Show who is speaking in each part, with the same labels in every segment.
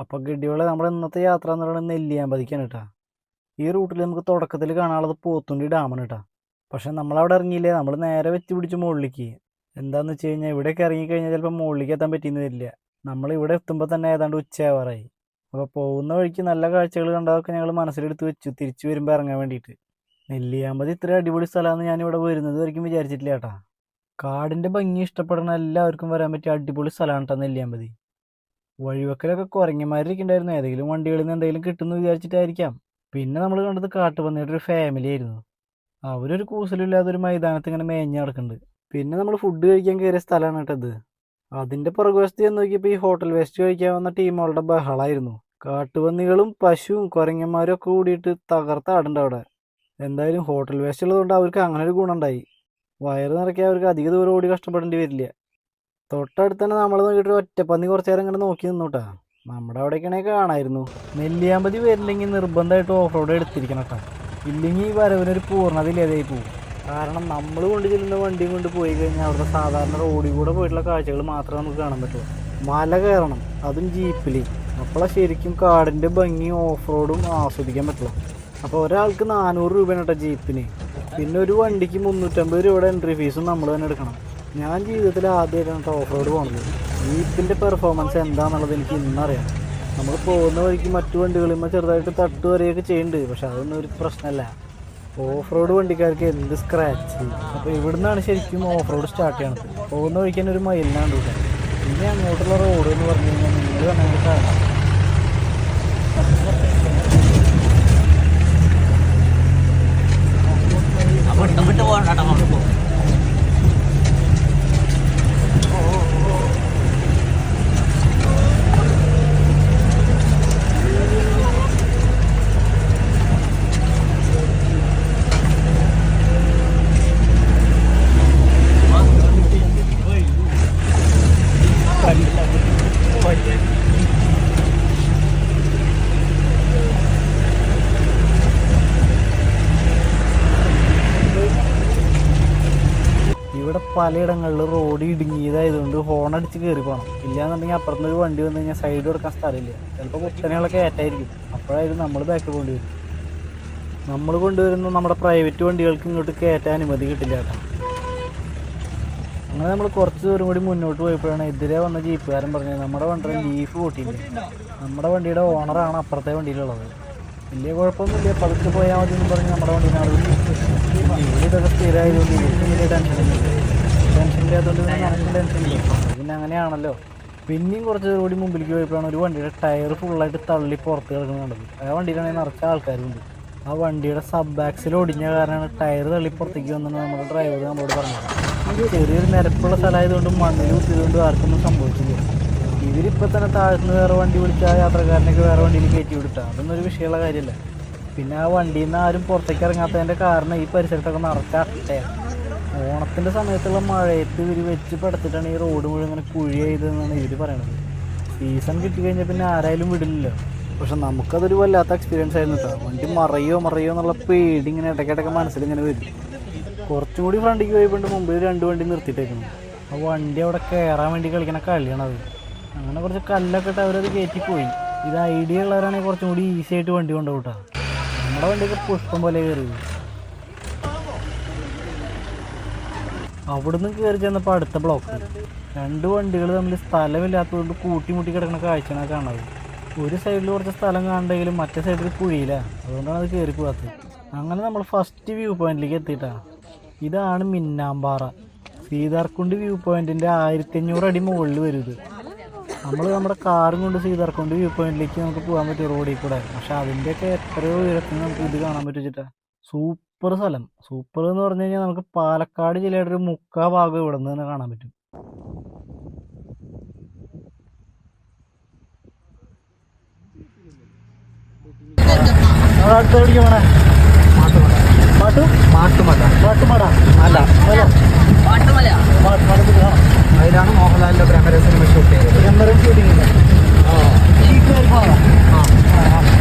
Speaker 1: അപ്പോൾ ഗഡിയോളെ നമ്മുടെ ഇന്നത്തെ യാത്ര എന്ന് പറയുന്നത് നെല്ലിയാമ്പതിക്കാണ് കേട്ടോ. ഈ റൂട്ടിൽ നമുക്ക് തുടക്കത്തിൽ കാണാനുള്ളത് പോത്തുണ്ടി ഡാമാണ് കേട്ടോ. പക്ഷെ നമ്മളവിടെ ഇറങ്ങിയില്ലേ, നമ്മൾ നേരെ വെച്ച് പിടിച്ച് മുകളിലേക്ക്. എന്താന്ന് വെച്ച് കഴിഞ്ഞാൽ ഇവിടേക്ക് ഇറങ്ങിക്കഴിഞ്ഞാൽ ചിലപ്പോൾ മുകളിലേക്ക് എത്താൻ പറ്റിയെന്ന് വരില്ല. നമ്മൾ ഇവിടെ എത്തുമ്പോൾ തന്നെ ഏതാണ്ട് ഉച്ചയാവാറായി. അപ്പോൾ പോകുന്ന വഴിക്ക് നല്ല കാഴ്ചകൾ കണ്ടതൊക്കെ ഞങ്ങൾ മനസ്സിലെടുത്ത് വെച്ചു തിരിച്ചു വരുമ്പോൾ ഇറങ്ങാൻ വേണ്ടിയിട്ട്. നെല്ലിയാമ്പതി ഇത്ര അടിപൊളി സ്ഥലമാണെന്ന് ഞാനിവിടെ വരുന്നത് വரைക്കും വിചാരിച്ചിട്ടില്ല കേട്ടോ. കാടിൻ്റെ ഭംഗി ഇഷ്ടപ്പെടുന്ന എല്ലാവർക്കും വരാൻ പറ്റിയ അടിപൊളി സ്ഥലമാണ് കേട്ടോ നെല്ലിയാമ്പതി. വഴിവെക്കലൊക്കെ കുരങ്ങന്മാരിക്കുണ്ടായിരുന്നു. ഏതെങ്കിലും വണ്ടികളിൽ നിന്ന് എന്തെങ്കിലും കിട്ടുമെന്ന് വിചാരിച്ചിട്ടായിരിക്കാം. പിന്നെ നമ്മൾ കണ്ടത് കാട്ടുപന്നിയുടെ ഒരു ഫാമിലി ആയിരുന്നു. അവരൊരു കൂസലില്ലാതെ ഒരു മൈതാനത്ത് ഇങ്ങനെ മേഞ്ഞ് നടക്കുന്നുണ്ട്. പിന്നെ നമ്മൾ ഫുഡ് കഴിക്കാൻ കയറിയ സ്ഥലമാണ് കേട്ടത്. അതിൻ്റെ പുറകുവശത്ത് ചെന്ന് നോക്കിയപ്പോൾ ഈ ഹോട്ടൽ വേസ്റ്റ് കഴിക്കാൻ വന്ന ടീമുകളുടെ ബഹളമായിരുന്നു. കാട്ടുപന്നികളും പശുവും കുരങ്ങന്മാരും ഒക്കെ കൂടിയിട്ട് തകർത്താടുണ്ട് അവിടെ. എന്തായാലും ഹോട്ടൽ വേസ്റ്റ് ഉള്ളതുകൊണ്ട് അവർക്ക് അങ്ങനെ ഒരു ഗുണമുണ്ടായി. വയറ് നിറയ്ക്കാൻ അവർക്ക് അധിക ദൂരം ഓടി കഷ്ടപ്പെടേണ്ടി വരില്ല. തൊട്ടടുത്ത് തന്നെ നമ്മൾ നോക്കിയിട്ട് ഒറ്റപ്പന്നി കുറച്ച് നേരം ഇങ്ങനെ നോക്കി നിന്നോട്ടാ. നമ്മുടെ അവിടേക്കാണെങ്കിൽ കാണായിരുന്നു. നെല്ലിയാമ്പതി വരുന്നുണ്ടെങ്കിൽ നിർബന്ധമായിട്ട് ഓഫ് റോഡ് എടുത്തിരിക്കണം കേട്ടോ. ഇല്ലെങ്കിൽ ഈ വരവിനൊരു പൂർണ്ണതയില്ലാതായി പോകും. കാരണം നമ്മൾ കൊണ്ട് ചെല്ലുന്ന വണ്ടിയും കൊണ്ട് പോയി കഴിഞ്ഞാൽ അവിടുത്തെ സാധാരണ റോഡിൽ കൂടെ പോയിട്ടുള്ള കാഴ്ചകൾ മാത്രമേ നമുക്ക് കാണാൻ പറ്റുള്ളൂ. മല കയറണം, അതും ജീപ്പിൽ. അപ്പോഴാണ് ശരിക്കും കാടിൻ്റെ ഭംഗിയും ഓഫ് റോഡും ആസ്വദിക്കാൻ പറ്റുള്ളൂ. അപ്പോൾ ഒരാൾക്ക് 400 രൂപയാണ് കേട്ടോ ജീപ്പിന്. പിന്നെ ഒരു വണ്ടിക്ക് 350 രൂപയുടെ എൻട്രി ഫീസും നമ്മൾ തന്നെ എടുക്കണം. ഞാൻ ജീവിതത്തിൽ ആദ്യമായിട്ടാണ് ഓഫ് റോഡ് പോകുന്നത്. ജീപ്പിൻ്റെ പെർഫോമൻസ് എന്താണെന്നുള്ളത് എനിക്ക് ഇന്നറിയാം. നമ്മൾ പോകുന്ന വഴിക്ക് മറ്റു വണ്ടികളിൽ ചെറുതായിട്ട് തട്ട് വരെയൊക്കെ ചെയ്യുന്നുണ്ട്. പക്ഷെ അതൊന്നും ഒരു പ്രശ്നമല്ല. ഓഫ് റോഡ് വണ്ടിക്കാർക്ക് എന്ത് സ്ക്രാച്ച്. അപ്പോൾ ഇവിടുന്നാണ് ശരിക്കും ഓഫ് റോഡ് സ്റ്റാർട്ട് ചെയ്യണത്. പോകുന്ന വഴിക്ക് തന്നെ ഒരു മയിലിനാണ്ട് കൂടെ. പിന്നെ അങ്ങോട്ടുള്ള റോഡ് എന്ന് പറഞ്ഞു കഴിഞ്ഞാൽ നിങ്ങൾ തന്നെ കാണാം. ഇവിടെ പലയിടങ്ങളിൽ റോഡ് ഇടുങ്ങിയതായതുകൊണ്ട് ഹോൺ അടിച്ച് കയറി പോകണം. ഇല്ലാന്നുണ്ടെങ്കിൽ അപ്പുറത്തൊരു വണ്ടി വന്നു കഴിഞ്ഞാൽ സൈഡ് കൊടുക്കാൻ സ്ഥലമില്ല. ചിലപ്പോൾ കുത്തനെകളൊക്കെ ഏറ്റായിരിക്കും. അപ്പോഴായിരുന്നു നമ്മൾ ബാക്ക് പോകേണ്ടി വരും. നമ്മൾ കൊണ്ടുവരുന്ന നമ്മുടെ പ്രൈവറ്റ് വണ്ടികൾക്ക് ഇങ്ങോട്ട് കയറ്റാൻ അനുമതി കിട്ടില്ല കേട്ടോ. അങ്ങനെ നമ്മൾ കുറച്ച് ദൂരം കൂടി മുന്നോട്ട് പോയപ്പോഴാണ് എതിരെ വന്ന ജീപ്പുകാരൻ പറഞ്ഞത് നമ്മുടെ വണ്ടിയുടെ ലീഫ് പൊട്ടിയില്ല. നമ്മുടെ വണ്ടിയുടെ ഓണറാണ് അപ്പുറത്തെ വണ്ടിയിലുള്ളത്. വലിയ കുഴപ്പമൊന്നുമില്ല, പതുക്കെ പോയാൽ മതി എന്ന് പറഞ്ഞ് നമ്മുടെ വണ്ടീനാണ് ഇതൊക്കെ സ്ഥിരമായതുകൊണ്ട് എനിക്ക് വലിയ ടെൻഷനില്ലാത്തതുകൊണ്ട് നമുക്ക് ടെൻഷനില്ല. പിന്നെ അങ്ങനെയാണല്ലോ. പിന്നെയും കുറച്ച് കൂടി മുമ്പിലേക്ക് പോയപ്പോഴാണ് ഒരു വണ്ടിയുടെ ടയർ ഫുള്ളായിട്ട് തള്ളി പുറത്ത് കിടക്കുന്നുണ്ടത്. ആ വണ്ടിയിലാണെങ്കിൽ നിറച്ച ആൾക്കാരുണ്ട്. ആ വണ്ടിയുടെ സബ് ആക്സിൽ ഒടിഞ്ഞ കാരണമാണ് ടയർ തള്ളി പുറത്തേക്ക് വന്നെന്ന് നമ്മുടെ ഡ്രൈവർ നമ്മളോട് പറഞ്ഞത്. ചെറിയൊരു നിരപ്പുള്ള സ്ഥലമായതുകൊണ്ട് മണ്ണിൽ കുത്തിയതുകൊണ്ട് ആർക്കൊന്നും സംഭവിച്ചില്ല. ഇവരിപ്പോൾ തന്നെ താഴ്ത്തുന്ന വേറെ വണ്ടി വിളിച്ച് ആ യാത്രക്കാരനൊക്കെ വേറെ വണ്ടിയിൽ കയറ്റി വിട്ടാൽ അതൊന്നും ഒരു വിഷയമുള്ള കാര്യമല്ല. പിന്നെ ആ വണ്ടിയിൽ നിന്ന് ആരും പുറത്തേക്ക് ഇറങ്ങാത്തതിൻ്റെ കാരണം ഈ പരിസരത്തൊക്കെ നിറച്ച അട്ടയാണ്. ഓണത്തിൻ്റെ സമയത്തുള്ള മഴയത്ത് ഇവർ വെച്ച് പടുത്തിട്ടാണ് ഈ റോഡ് മുഴുവൻ ഇങ്ങനെ കുഴി ചെയ്തതെന്നാണ് ഇവർ പറയണത്. സീസൺ കിട്ടിക്കഴിഞ്ഞാൽ പിന്നെ ആരായാലും വിടില്ലല്ലോ. പക്ഷെ നമുക്കതൊരു വല്ലാത്ത എക്സ്പീരിയൻസ് ആയിരുന്നു കേട്ടോ. വണ്ടി മറയോ എന്നുള്ള പേടി ഇങ്ങനെ ഇടയ്ക്കിടയ്ക്ക് മനസ്സിലിങ്ങനെ വരും. കുറച്ചും കൂടി ഫ്രണ്ടിലേക്ക് പോയപ്പോണ്ട് മുമ്പിൽ 2 വണ്ടി നിർത്തിയിട്ടേക്കുന്നു. ആ വണ്ടി അവിടെ കയറാൻ വേണ്ടി കളിക്കണ കളിയാണത്. അങ്ങനെ കുറച്ച് കല്ലൊക്കെ ഇട്ട് അവരത് കയറ്റിപ്പോയി. ഇത് ഐഡിയ ഉള്ളവരാണെങ്കിൽ കുറച്ചും കൂടി ഈസി ആയിട്ട് വണ്ടി കൊണ്ടുപോകും കേട്ടോ. നമ്മുടെ വണ്ടിയൊക്കെ പുഷ്പം പോലെ കയറിയത്. അവിടുന്ന് കയറി ചെന്നപ്പോൾ അടുത്ത ബ്ലോക്ക്. 2 വണ്ടികൾ തമ്മിൽ സ്ഥലമില്ലാത്തതുകൊണ്ട് കൂട്ടിമുട്ടി കിടക്കുന്ന കാഴ്ചയാണ് കാണുന്നത്. ഒരു സൈഡിൽ കുറച്ച് സ്ഥലം കാണണ്ടെങ്കിലും മറ്റേ സൈഡിൽ കുഴിയില്ല. അതുകൊണ്ടാണ് അത് കയറി പോകാത്തത്. അങ്ങനെ നമ്മൾ ഫസ്റ്റ് വ്യൂ പോയിന്റിലേക്ക് എത്തിയിട്ടാണ്. ഇതാണ് മിന്നാമ്പാറ. സീതാർകുണ്ട് വ്യൂ പോയിന്റിൻ്റെ 1500 അടി മുകളിൽ വരുന്നത്. നമ്മുടെ കാറും കൊണ്ട് സീതാർകുണ്ട് വ്യൂ പോയിന്റിലേക്ക് നമുക്ക് പോകാൻ പറ്റും റോഡിൽ കൂടെ. പക്ഷെ അതിൻ്റെയൊക്കെ എത്രയോ ഉയരത്തിൽ നമുക്ക് ഇത് കാണാൻ പറ്റും. സൂപ്പർ സ്ഥലം. സൂപ്പർ എന്ന് പറഞ്ഞു കഴിഞ്ഞാൽ നമുക്ക് പാലക്കാട് ജില്ലയുടെ ഒരു 3/4 ഭാഗം ഇവിടെ നിന്ന് തന്നെ കാണാൻ പറ്റും.
Speaker 2: അതിലാണ് മോഹൻലാലിന്റെ ഭ്രമര സിനിമ ഷൂട്ട് ചെയ്തത്.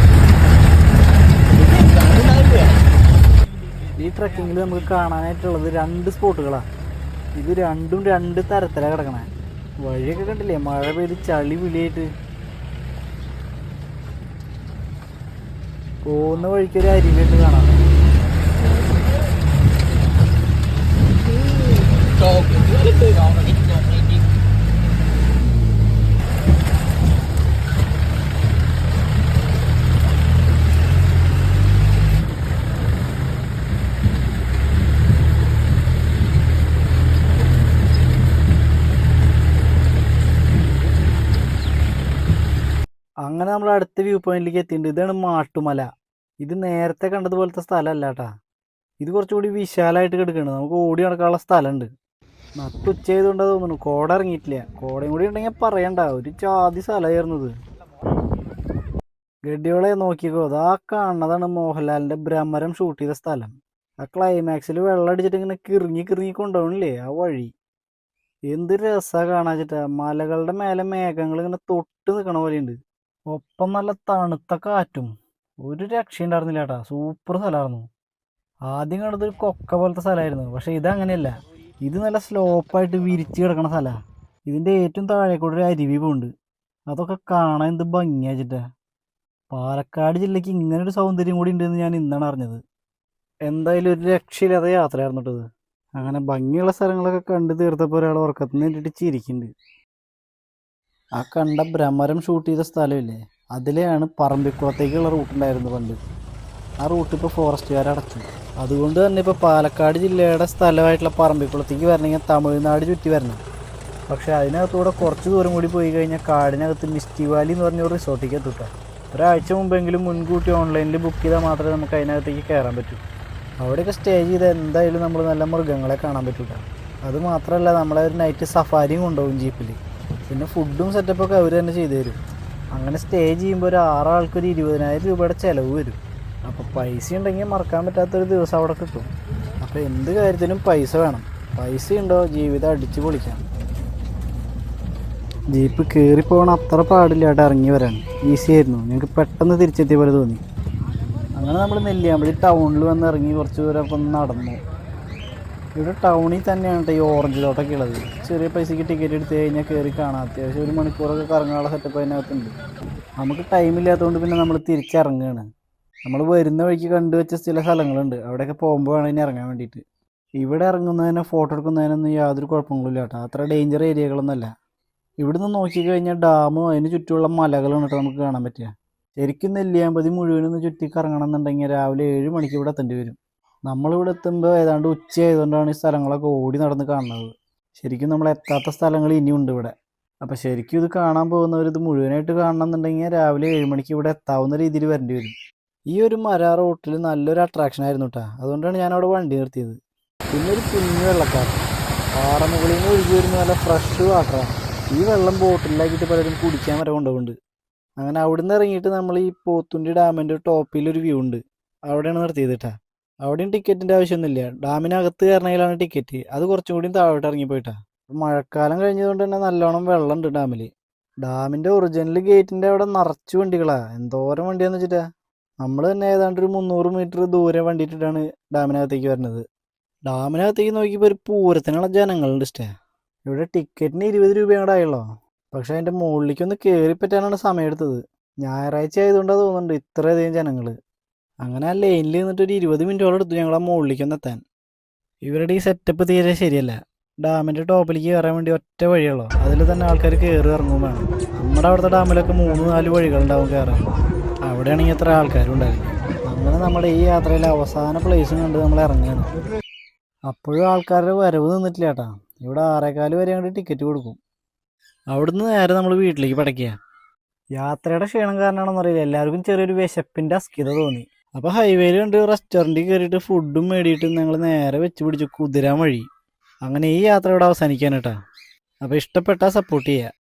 Speaker 1: ഈ ട്രക്കിങ്ങിൽ നമുക്ക് കാണാനായിട്ടുള്ളത് 2 സ്പോട്ടുകളാണ്. ഇത് രണ്ടും 2 തരത്തിലാണ് കിടക്കണേ. വഴിയൊക്കെ കണ്ടില്ലേ, മഴ പെയ്ത് ചളി വിളിയായിട്ട്. പോകുന്ന വഴിക്ക് ഒരു അരുവിയൊക്കെ കാണാം. അങ്ങനെ നമ്മൾ അടുത്ത വ്യൂ പോയിന്റിലേക്ക് എത്തിയിട്ടുണ്ട്. ഇതാണ് മാട്ടുമല. ഇത് നേരത്തെ കണ്ടതുപോലത്തെ സ്ഥലമല്ല കേട്ടാ. ഇത് കുറച്ചുകൂടി വിശാലമായിട്ട് കിടക്കുകയാണ്. നമുക്ക് ഓടി നടക്കാനുള്ള സ്ഥലമുണ്ട്. നട്ടുച്ച ചെയ്തുകൊണ്ടാ തോന്നുന്നു കോട ഇറങ്ങിയിട്ടില്ല. കോടയും കൂടി ഉണ്ടെങ്കിൽ പറയണ്ട, ഒരു ജാതി സ്ഥലമായിരുന്നത്. ഗഡിയോളെ നോക്കിക്കോ, അതാ കാണുന്നതാണ് മോഹൻലാലിന്റെ ഭ്രമരം ഷൂട്ട് ചെയ്ത സ്ഥലം. ആ ക്ലൈമാക്സിൽ വെള്ളം അടിച്ചിട്ട് ഇങ്ങനെ കിറങ്ങി കിറങ്ങി കൊണ്ടുപോകണില്ലേ ആ വഴി. എന്ത് രസാ കാണാച്ചിട്ടാ. മലകളുടെ മേലെ മേഘങ്ങൾ ഇങ്ങനെ തൊട്ട് നിൽക്കണ പോലെയുണ്ട്. ഒപ്പം നല്ല തണുത്ത കാറ്റും. ഒരു രക്ഷയുണ്ടായിരുന്നില്ല ചേട്ടാ, സൂപ്പർ സ്ഥലമായിരുന്നു. ആദ്യം കണ്ടത് ഒരു കൊക്ക പോലത്തെ സ്ഥലമായിരുന്നു, പക്ഷെ ഇതങ്ങനെയല്ല. ഇത് നല്ല സ്ലോപ്പായിട്ട് വിരിച്ച് കിടക്കണ സ്ഥലമാണ്. ഇതിൻ്റെ ഏറ്റവും താഴേക്കൂടെ ഒരു അരുവി പോകുന്നുണ്ട്. അതൊക്കെ കാണാൻ എന്ത് ഭംഗിയാച്ചിട്ടാ. പാലക്കാട് ജില്ലയ്ക്ക് ഇങ്ങനെ ഒരു സൗന്ദര്യം കൂടി ഉണ്ടെന്ന് ഞാൻ ഇന്നാണ് അറിഞ്ഞത്. എന്തായാലും ഒരു രക്ഷയില്ലാത്ത യാത്രയായിരുന്നു കേട്ടത്. അങ്ങനെ ഭംഗിയുള്ള സ്ഥലങ്ങളൊക്കെ കണ്ടു തീർത്തപ്പോൾ ഒരാൾ ഉറക്കത്തിന് വേണ്ടിയിട്ട് ചിരിക്കുന്നുണ്ട്. ആ കണ്ട ഭ്രമരം ഷൂട്ട് ചെയ്ത സ്ഥലമില്ലേ, അതിലെയാണ് പറമ്പിക്കുളത്തേക്കുള്ള റൂട്ടുണ്ടായിരുന്നു പണ്ട്. ആ റൂട്ട് ഇപ്പോൾ ഫോറസ്റ്റുകാർ അടച്ചു. അതുകൊണ്ട് തന്നെ ഇപ്പോൾ പാലക്കാട് ജില്ലയുടെ സ്ഥലമായിട്ടുള്ള പറമ്പിക്കുളത്തേക്ക് വരണമെങ്കിൽ തമിഴ്നാട് ചുറ്റി വരണം. പക്ഷേ അതിനകത്തൂടെ കുറച്ച് ദൂരം കൂടി പോയി കഴിഞ്ഞാൽ കാടിനകത്ത് മിസ്റ്റി വാലി എന്ന് പറഞ്ഞ ഒരു റിസോർട്ടിലേക്ക് എത്തിട്ടാ. ഒരാഴ്ച മുമ്പെങ്കിലും മുൻകൂട്ടി ഓൺലൈനിൽ ബുക്ക് ചെയ്താൽ മാത്രമേ നമുക്ക് അതിനകത്തേക്ക് കയറാൻ പറ്റൂ. അവിടെയൊക്കെ സ്റ്റേ ചെയ്താൽ എന്തായാലും നമ്മൾ നല്ല മൃഗങ്ങളെ കാണാൻ പറ്റൂല. അത് മാത്രമല്ല, നമ്മളെ ഒരു നൈറ്റ് സഫാരിയും കൊണ്ടുപോകും ജീപ്പിൽ. പിന്നെ ഫുഡും സെറ്റപ്പൊക്കെ അവർ തന്നെ ചെയ്തു തരും. അങ്ങനെ സ്റ്റേ ചെയ്യുമ്പോൾ ഒരു 6 ആൾക്ക് ഒരു 20,000 രൂപയുടെ ചിലവ് വരും. അപ്പോൾ പൈസ ഉണ്ടെങ്കിൽ മറക്കാൻ പറ്റാത്തൊരു ദിവസം അവിടെ കിട്ടും. അപ്പോൾ എന്ത് കാര്യത്തിനും പൈസ വേണം. പൈസ ഉണ്ടോ ജീവിതം അടിച്ചു പൊളിക്കാം. ജീപ്പ് കയറിപ്പോകണം അത്ര പാടില്ലാട്ട് ഇറങ്ങി വരാൻ. ഈസി ആയിരുന്നു. ഞങ്ങൾക്ക് പെട്ടെന്ന് തിരിച്ചെത്തിയ പോലെ തോന്നി. അങ്ങനെ നമ്മൾ നെല്ലിയാമ്പതി ടൗണിൽ വന്ന് ഇറങ്ങി കുറച്ച് ദൂരം അപ്പം നടന്നു. ഇവിടെ ടൗണിൽ തന്നെയാണ് കേട്ടോ ഈ ഓറഞ്ച് തോട്ടമൊക്കെ ഉള്ളത്. ചെറിയ പൈസയ്ക്ക് ടിക്കറ്റ് എടുത്ത് കഴിഞ്ഞാൽ കയറി കാണാം. അത്യാവശ്യം ഒരു മണിക്കൂറൊക്കെ കറങ്ങാനുള്ള സെറ്റപ്പ് അതിനകത്തുണ്ട്. നമുക്ക് ടൈമില്ലാത്തതുകൊണ്ട് പിന്നെ നമ്മൾ തിരിച്ചിറങ്ങുകയാണ്. നമ്മൾ വരുന്ന വഴിക്ക് കണ്ടുവച്ച ചില സ്ഥലങ്ങളുണ്ട്, അവിടെയൊക്കെ പോകുമ്പോൾ വേണം ഇനി ഇറങ്ങാൻ വേണ്ടിയിട്ട്. ഇവിടെ ഇറങ്ങുന്നതിന് ഫോട്ടോ എടുക്കുന്നതിനൊന്നും യാതൊരു കുഴപ്പങ്ങളില്ല കേട്ടോ. അത്ര ഡേഞ്ചർ ഏരിയകളൊന്നുമല്ല. ഇവിടുന്ന് നോക്കിക്കഴിഞ്ഞാൽ ഡാമും അതിന് ചുറ്റുമുള്ള മലകളും കേട്ടോ നമുക്ക് കാണാൻ പറ്റുക. ശരിക്കും നെല്ലിയാമ്പതി മുഴുവനൊന്ന് ചുറ്റി കറങ്ങണം എന്നുണ്ടെങ്കിൽ രാവിലെ 7 മണിക്ക് ഇവിടെ എത്തേണ്ടി വരും. നമ്മളിവിടെ എത്തുമ്പോൾ ഏതാണ്ട് ഉച്ചയായതുകൊണ്ടാണ് ഈ സ്ഥലങ്ങളൊക്കെ ഓടി നടന്ന് കാണുന്നത്. ശരിക്കും നമ്മൾ എത്താത്ത സ്ഥലങ്ങൾ ഇനിയുണ്ട് ഇവിടെ. അപ്പോൾ ശരിക്കും ഇത് കാണാൻ പോകുന്നവർ ഇത് മുഴുവനായിട്ട് കാണണം എന്നുണ്ടെങ്കിൽ രാവിലെ 7 മണിക്ക് ഇവിടെ എത്താവുന്ന രീതിയിൽ വരേണ്ടി വരും. ഈ ഒരു മര റോട്ടിൽ നല്ലൊരു അട്രാക്ഷൻ ആയിരുന്നു കേട്ടോ. അതുകൊണ്ടാണ് ഞാൻ അവിടെ വണ്ടി നിർത്തിയത്. പിന്നെ ഒരു കുഞ്ഞു വെള്ളക്കാരൻ പാറമുകളിൽ നിന്ന് ഒഴുകി വരുന്ന നല്ല ഫ്രഷ് വാട്ടറാണ്. ഈ വെള്ളം ബോട്ടിലാക്കിയിട്ട് പലരും കുടിക്കാൻ വരെ കൊണ്ടുപോകുന്നുണ്ട്. അങ്ങനെ അവിടുന്ന് ഇറങ്ങിയിട്ട് നമ്മൾ ഈ പോത്തുണ്ടി ഡാമിൻ്റെ ടോപ്പിലൊരു വ്യൂ ഉണ്ട്, അവിടെയാണ് നിർത്തിയത് കേട്ടോ. അവിടെയും ടിക്കറ്റിൻ്റെ ആവശ്യമൊന്നുമില്ല. ഡാമിനകത്ത് കയറണമെങ്കിലാണ് ടിക്കറ്റ്. അത് കുറച്ചും കൂടി താഴോട്ട് ഇറങ്ങിപ്പോയിട്ടാ. മഴക്കാലം കഴിഞ്ഞതുകൊണ്ട് തന്നെ നല്ലോണം വെള്ളം ഉണ്ട് ഡാമിൽ. ഡാമിൻ്റെ ഒറിജിനൽ ഗേറ്റിൻ്റെ അവിടെ നിറച്ച് വണ്ടികളാ. എന്തോരം വണ്ടിയാന്ന് വെച്ചിട്ടാ. നമ്മൾ തന്നെ ഏതാണ്ട് ഒരു 300 മീറ്റർ ദൂരെ വണ്ടി ഇട്ടിട്ടാണ് ഡാമിനകത്തേക്ക് വരുന്നത്. ഡാമിനകത്തേക്ക് നോക്കിയപ്പോൾ ഒരു പൂരത്തിനുള്ള ജനങ്ങളുണ്ട് ഇഷ്ടേ. ഇവിടെ ടിക്കറ്റിന് 20 രൂപ കൂടെ ആയുള്ളൂ. പക്ഷെ അതിൻ്റെ മുകളിലേക്കൊന്ന് കയറിപ്പറ്റാനാണ് സമയമെടുത്തത്. ഞായറാഴ്ച ആയതുകൊണ്ടാണ് തോന്നുന്നുണ്ട് ഇത്രയധികം ജനങ്ങൾ. അങ്ങനെ ആ ലൈനിൽ നിന്നിട്ട് ഒരു 20 മിനിറ്റോളം എടുത്തു ഞങ്ങൾ ആ മുകളിലേക്കൊന്ന് എത്താൻ. ഇവരുടെ ഈ സെറ്റപ്പ് തീരെ ശരിയല്ല. ഡാമിൻ്റെ ടോപ്പിലേക്ക് കയറാൻ വേണ്ടി ഒറ്റ വഴിയുള്ളൂ. അതിൽ തന്നെ ആൾക്കാർ കയറി ഇറങ്ങും വേണം. നമ്മുടെ അവിടുത്തെ ഡാമിലൊക്കെ 3-4 വഴികളുണ്ടാവും കയറാൻ. അവിടെയാണെങ്കിൽ എത്ര ആൾക്കാരും ഉണ്ടാവില്ല. അങ്ങനെ നമ്മുടെ ഈ യാത്രയിലെ അവസാന പ്ലേസും കണ്ട് നമ്മൾ ഇറങ്ങുകയാണ്. അപ്പോഴും ആൾക്കാരുടെ വരവ് നിന്നിട്ടില്ല കേട്ടാ. ഇവിടെ 6:15 വരെ അങ്ങോട്ട് ടിക്കറ്റ് കൊടുക്കും. അവിടുന്ന് നേരെ നമ്മൾ വീട്ടിലേക്ക് പടയ്ക്കുക. യാത്രയുടെ ക്ഷീണം കാരണമാണെന്ന് അറിയില്ല, എല്ലാവർക്കും ചെറിയൊരു വിശപ്പിൻ്റെ അസ്കിത തോന്നി. അപ്പോൾ ഹൈവേയിൽ കണ്ട് റെസ്റ്റോറൻറ്റിൽ കയറിയിട്ട് ഫുഡും മേടിയിട്ട് ഞങ്ങൾ നേരെ വെച്ച് പിടിച്ചു കുതിരാൻ വഴി. അങ്ങനെ ഈ യാത്ര ഇവിടെ അവസാനിക്കാൻ കേട്ടോ. അപ്പോൾ ഇഷ്ടപ്പെട്ടാൽ സപ്പോർട്ട് ചെയ്യുക.